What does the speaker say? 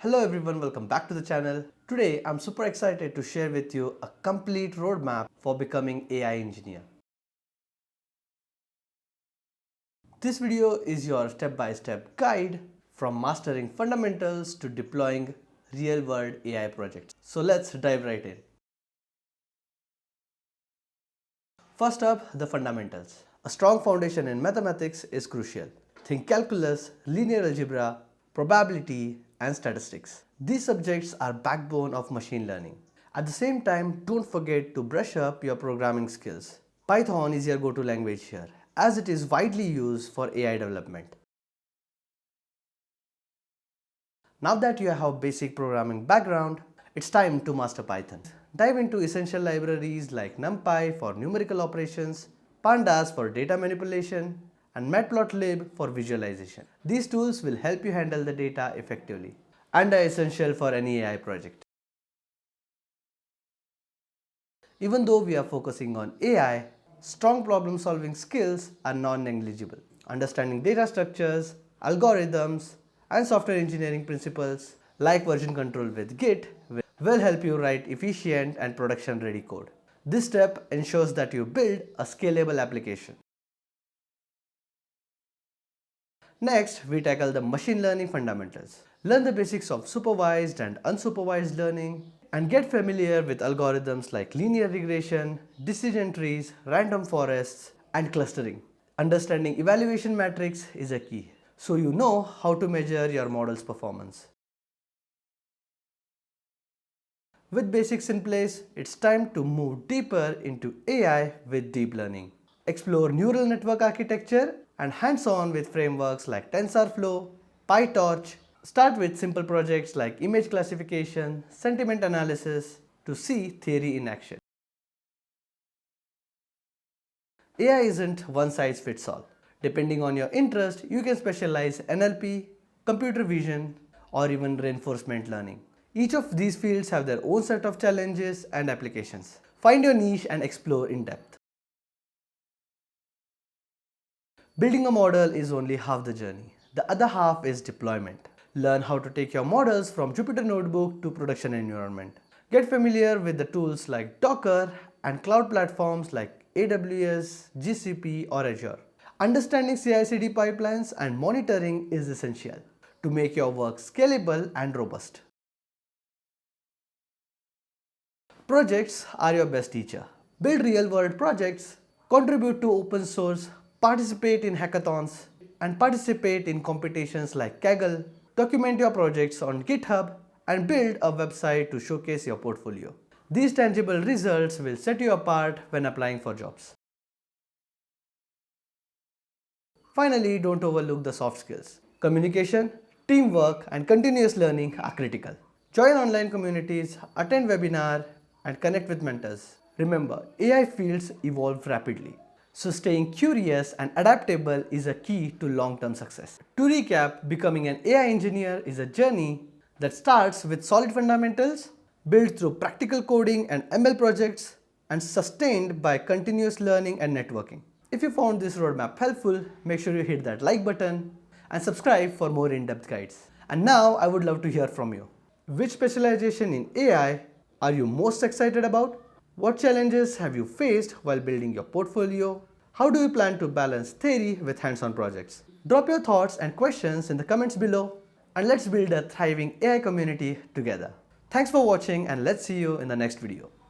Hello everyone, welcome back to the channel. Today I'm super excited to share with you a complete roadmap for becoming AI engineer. This video is your step-by-step guide from mastering fundamentals to deploying real-world AI projects. So let's dive right in. First up, the fundamentals. A strong foundation in mathematics is crucial. Think calculus, linear algebra, probability, and statistics. These subjects are backbone of machine learning. At the same time, don't forget to brush up your programming skills. Python is your go-to language here, as it is widely used for AI development. Now that you have basic programming background, it's time to master Python. Dive into essential libraries like NumPy for numerical operations, Pandas for data manipulation, and Matplotlib for visualization. These tools will help you handle the data effectively and are essential for any AI project. Even though we are focusing on AI, strong problem-solving skills are non-negligible. Understanding data structures, algorithms, and software engineering principles like version control with Git will help you write efficient and production-ready code. This step ensures that you build a scalable application. Next, we tackle the machine learning fundamentals. Learn the basics of supervised and unsupervised learning and get familiar with algorithms like linear regression, decision trees, random forests, and clustering. Understanding evaluation metrics is a key, so you know how to measure your model's performance. With basics in place, it's time to move deeper into AI with deep learning. Explore neural network architecture and hands-on with frameworks like TensorFlow, PyTorch. Start with simple projects like image classification, sentiment analysis to see theory in action. AI isn't one size fits all. Depending on your interest, you can specialize NLP, computer vision, or even reinforcement learning. Each of these fields have their own set of challenges and applications. Find your niche and explore in depth. Building a model is only half the journey. The other half is deployment. Learn how to take your models from Jupyter Notebook to production environment. Get familiar with the tools like Docker and cloud platforms like AWS, GCP, or Azure. Understanding CI/CD pipelines and monitoring is essential to make your work scalable and robust. Projects are your best teacher. Build real-world projects, contribute to open source, participate in hackathons, and participate in competitions like Kaggle. Document your projects on GitHub and build a website to showcase your portfolio. These tangible results will set you apart when applying for jobs. Finally, don't overlook the soft skills. Communication, teamwork, and continuous learning are critical. Join online communities, attend webinars, and connect with mentors. Remember, AI fields evolve rapidly, so staying curious and adaptable is a key to long-term success. To recap, becoming an AI engineer is a journey that starts with solid fundamentals, built through practical coding and ML projects, and sustained by continuous learning and networking. If you found this roadmap helpful, make sure you hit that like button and subscribe for more in-depth guides. And now I would love to hear from you. Which specialization in AI are you most excited about? What challenges have you faced while building your portfolio? How do you plan to balance theory with hands-on projects? Drop your thoughts and questions in the comments below, and let's build a thriving AI community together. Thanks for watching, and let's see you in the next video.